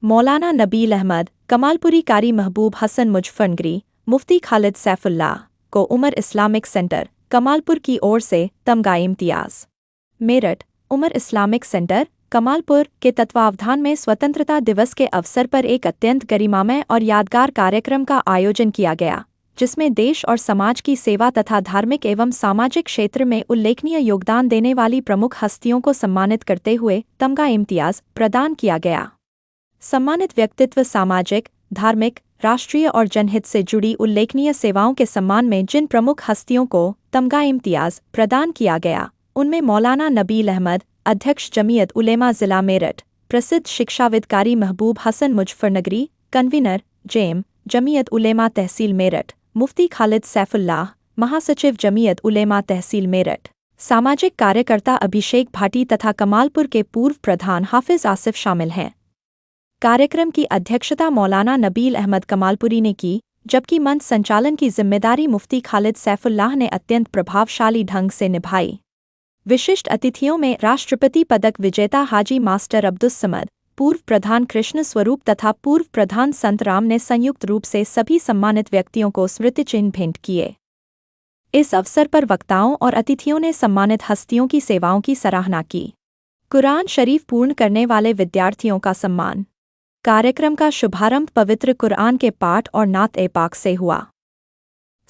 मौलाना नबील अहमद, कमालपुरी कारी महबूब हसन मुजफ्फरनगरी, मुफ्ती खालिद सैफुल्लाह को Umar Islamic centre, Kamalpur की ओर से तमगा इम्तियाज़। मेरठ, उमर इस्लामिक सेंटर, कमालपुर के तत्वावधान में स्वतंत्रता दिवस के अवसर पर एक अत्यंत गरिमामय और यादगार कार्यक्रम का आयोजन किया गया, जिसमें देश और समाज की सेवा तथा धार्मिक एवं सामाजिक क्षेत्र में उल्लेखनीय योगदान देने वाली प्रमुख हस्तियों को सम्मानित करते हुए तमगा इम्तियाज़ प्रदान किया गया। सम्मानित व्यक्तित्व सामाजिक, धार्मिक, राष्ट्रीय और जनहित से जुड़ी उल्लेखनीय सेवाओं के सम्मान में जिन प्रमुख हस्तियों को तमगा इम्तियाज़ प्रदान किया गया, उनमें मौलाना नबील अहमद, अध्यक्ष जमीयत उलेमा ज़िला मेरठ, प्रसिद्ध शिक्षाविद कारी महबूब हसन मुजफ्फरनगरी, कन्वीनर जेम जमीयत उलेमा तहसील मेरठ, मुफ्ती खालिद सैफुल्लाह, महासचिव जमीयत उलेमा तहसील मेरठ, सामाजिक कार्यकर्ता अभिषेक भाटी तथा कमालपुर के पूर्व प्रधान हाफिज आसिफ शामिल हैं। कार्यक्रम की अध्यक्षता मौलाना नबील अहमद कमालपुरी ने की, जबकि मंच संचालन की जिम्मेदारी मुफ्ती खालिद सैफुल्लाह ने अत्यंत प्रभावशाली ढंग से निभाई। विशिष्ट अतिथियों में राष्ट्रपति पदक विजेता हाजी मास्टर अब्दुस्समद, पूर्व प्रधान कृष्ण स्वरूप तथा पूर्व प्रधान संत राम ने संयुक्त रूप से सभी सम्मानित व्यक्तियों को स्मृति चिन्ह भेंट किए। इस अवसर पर वक्ताओं और अतिथियों ने सम्मानित हस्तियों की सेवाओं की सराहना की। कुरान शरीफ पूर्ण करने वाले विद्यार्थियों का सम्मान। कार्यक्रम का शुभारंभ पवित्र कुरान के पाठ और नात-ए-पाक से हुआ।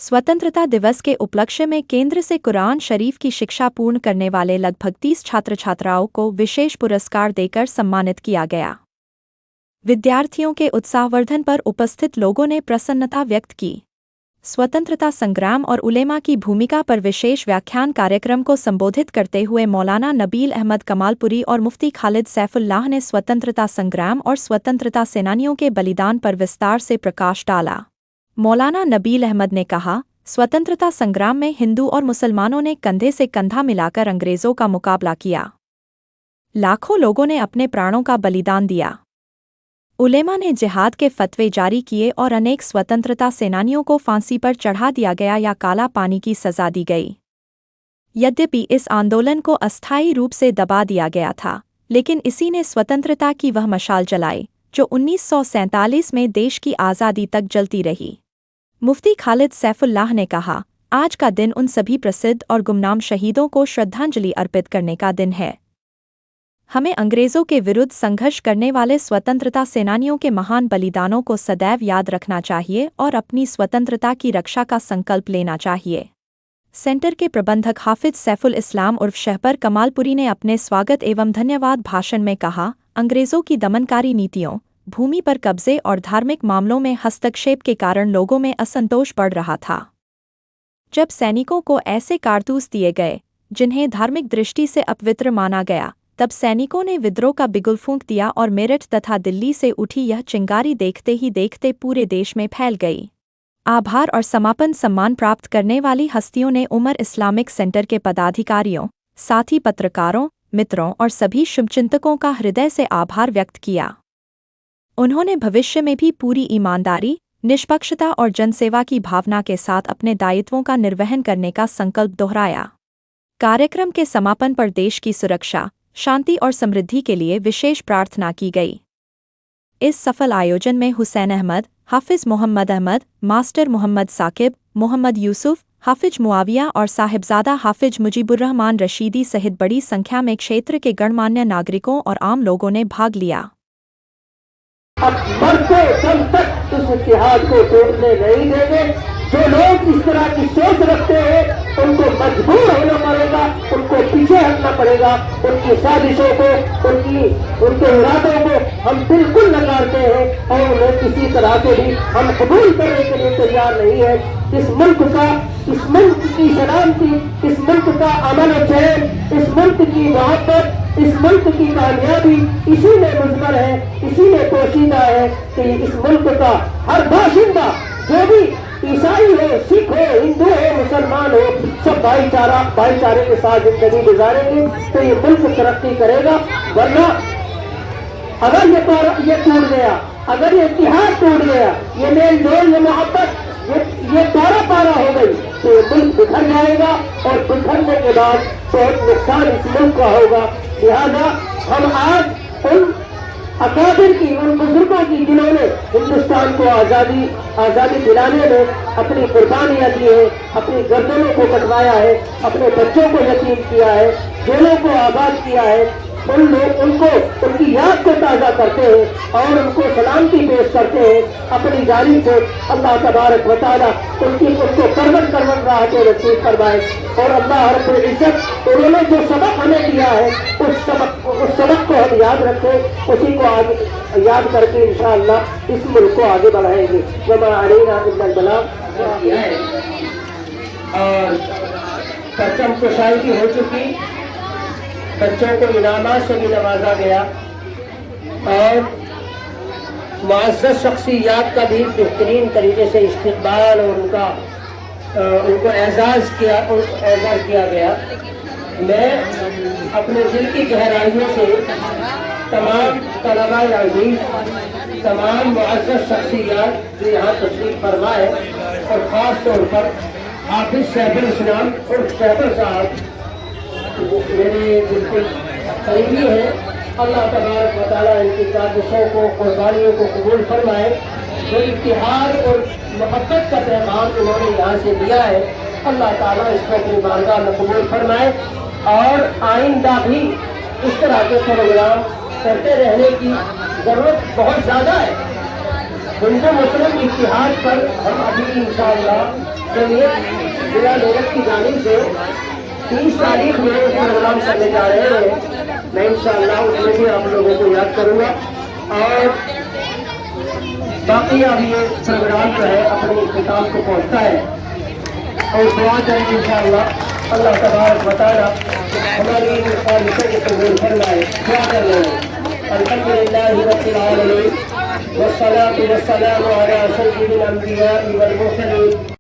स्वतंत्रता दिवस के उपलक्ष्य में केंद्र से कुरान शरीफ की शिक्षा पूर्ण करने वाले लगभग 30 छात्र छात्राओं को विशेष पुरस्कार देकर सम्मानित किया गया। विद्यार्थियों के उत्साहवर्धन पर उपस्थित लोगों ने प्रसन्नता व्यक्त की। स्वतंत्रता संग्राम और उलेमा की भूमिका पर विशेष व्याख्यान कार्यक्रम को संबोधित करते हुए मौलाना नबील अहमद कमालपुरी और मुफ्ती खालिद सैफुल्लाह ने स्वतंत्रता संग्राम और स्वतंत्रता सेनानियों के बलिदान पर विस्तार से प्रकाश डाला। मौलाना नबील अहमद ने कहा, स्वतंत्रता संग्राम में हिंदू और मुसलमानों ने कंधे से कंधा मिलाकर अंग्रेजों का मुकाबला किया। लाखों लोगों ने अपने प्राणों का बलिदान दिया। उलेमा ने जिहाद के फतवे जारी किए और अनेक स्वतंत्रता सेनानियों को फांसी पर चढ़ा दिया गया या काला पानी की सजा दी गई। यद्यपि इस आंदोलन को अस्थायी रूप से दबा दिया गया था, लेकिन इसी ने स्वतंत्रता की वह मशाल जलाई जो 1947 में देश की आज़ादी तक जलती रही। मुफ्ती खालिद सैफुल्लाह ने कहा, आज का दिन उन सभी प्रसिद्ध और गुमनाम शहीदों को श्रद्धांजलि अर्पित करने का दिन है। हमें अंग्रेज़ों के विरुद्ध संघर्ष करने वाले स्वतंत्रता सेनानियों के महान बलिदानों को सदैव याद रखना चाहिए और अपनी स्वतंत्रता की रक्षा का संकल्प लेना चाहिए। सेंटर के प्रबंधक हाफिज सैफुल इस्लाम उर्फ शहपर कमालपुरी ने अपने स्वागत एवं धन्यवाद भाषण में कहा, अंग्रेज़ों की दमनकारी नीतियों, भूमि पर कब्जे और धार्मिक मामलों में हस्तक्षेप के कारण लोगों में असंतोष बढ़ रहा था। जब सैनिकों को ऐसे कारतूस दिए गए जिन्हें धार्मिक दृष्टि से अपवित्र माना गया, तब सैनिकों ने विद्रोह का बिगुल फूंक दिया और मेरठ तथा दिल्ली से उठी यह चिंगारी देखते ही देखते पूरे देश में फैल गई। आभार और समापन सम्मान प्राप्त करने वाली हस्तियों ने उमर इस्लामिक सेंटर के पदाधिकारियों, साथी पत्रकारों, मित्रों और सभी शुभचिंतकों का हृदय से आभार व्यक्त किया। उन्होंने भविष्य में भी पूरी ईमानदारी, निष्पक्षता और जनसेवा की भावना के साथ अपने दायित्वों का निर्वहन करने का संकल्प दोहराया। कार्यक्रम के समापन पर देश की सुरक्षा, शांति और समृद्धि के लिए विशेष प्रार्थना की गई। इस सफल आयोजन में हुसैन अहमद, हाफिज मोहम्मद अहमद, मास्टर मोहम्मद साकिब, मोहम्मद यूसुफ, हाफिज मुआविया और साहिबजादा हाफिज मुजीबुर्रहमान रशीदी सहित बड़ी संख्या में क्षेत्र के गणमान्य नागरिकों और आम लोगों ने भाग लिया। अब मरते दम तक इस इतिहास को तोड़ने नहीं देंगे। जो लोग इस तरह की सोच रखते हैं उनको मजबूर होना पड़ेगा, उनको पीछे हटना पड़ेगा। उनकी साजिशों को, उनके इरादों को हम बिल्कुल नकारते हैं और उन्हें किसी तरह से भी हम कबूल करने के लिए तैयार नहीं है। इस मुल्क की सलामती, इस मुल्क का अमन और चैन, इस मुल्क की मोहब्बत, इस मुल्क की कामयाबी इसी में मुजमर है, इसी में पोशीदा है कि इस मुल्क का हर बाशिंदा, जो भी ईसाई हो, सिख हो, हिंदू हो, मुसलमान हो, सब भाईचारे के साथ जिंदगी गुजारेंगे तो ये मुल्क तरक्की करेगा। वरना अगर ये टूट गया, अगर ये इतिहास टूट गया, ये मेल जोल, ये मोहब्बत, ये तारा पारा हो गई तो ये मुल्क बिखर जाएगा और बिखरने के बाद बहुत नुकसान इस मुल्क का होगा। लिहाजा हम आज उन अकाबिर की, उन बुजुर्गों की जिन्होंने हिंदुस्तान को आज़ादी दिलाने में अपनी कुर्बानियां दी है, अपनी गर्दनों को कटवाया है, अपने बच्चों को यतीम किया है, जेलों को आबाद किया है, उनको उनकी याद को ताज़ा करते हैं और उनको सलामती पेश करते हैं अपनी जानिब से। अल्लाह तबारक व तआला उनको करवट राहतें नसीब फरमाए और अल्लाह रब्बुल इज्जत उन्होंने जो सबक हमें दिया है उस सबक को हम याद रखें, उसी को आगे याद करके इंशाअल्लाह इस मुल्क को आगे बढ़ाएंगे। वमा अलैना इल्लल बलाग किया है। और परचम कुशाई की हो चुकी, बच्चों को इनामात से भी नवाजा गया और मुअज़्ज़ज़ शख्सियात का भी बेहतरीन तरीके से इस्तक़बाल और उनको एजाज़ किया गया। मैं अपने दिल की गहराइयों से तमाम तलबा अज़ीज़, तमाम मुअज़्ज़ज़ शख्सियात जो यहाँ तशरीफ़ फरमा है और ख़ास तौर पर हाफ़िज़ सैफुल इस्लाम और सैफुल साहब मेरे बिल्कुल करीबी है। अल्लाह तबारक व तआला इनकी काबिशों को, कुर्बानियों को कबूल फरमाए। जो इत्तिहाद और मोहब्बत का पैगाम इन्होंने यहाँ से दिया है, अल्लाह ताला इसको अपनी बारगाह में कबूल फरमाए और आइंदा भी इस तरह के प्रोग्राम करते रहने की ज़रूरत बहुत ज़्यादा है। हिंदू मुस्लिम इत्तिहाद पर हम अभी इंशाअल्लाह जिला लोगत की जानिब से 30 तारीख में प्रोग्राम करने जा रहे हैं। मैं इंशाअल्लाह उसमें भी आप लोगों को याद करूँगा और बाकी अब ये प्रोग्राम जो है अपने इख्तिताम को पहुँचता है और दुआ करें इंशाअल्लाह अल्लाह तबारक व तआला हमारी ख्वाहिशों को कबूल फरमाए। दुआ कर रहे हैं। अल्हम्दुलिल्लाहि रब्बिल आलमीन वस्सलातु वस्सलामु अला सय्यिदिल अंबिया'i वल मुरसलीन।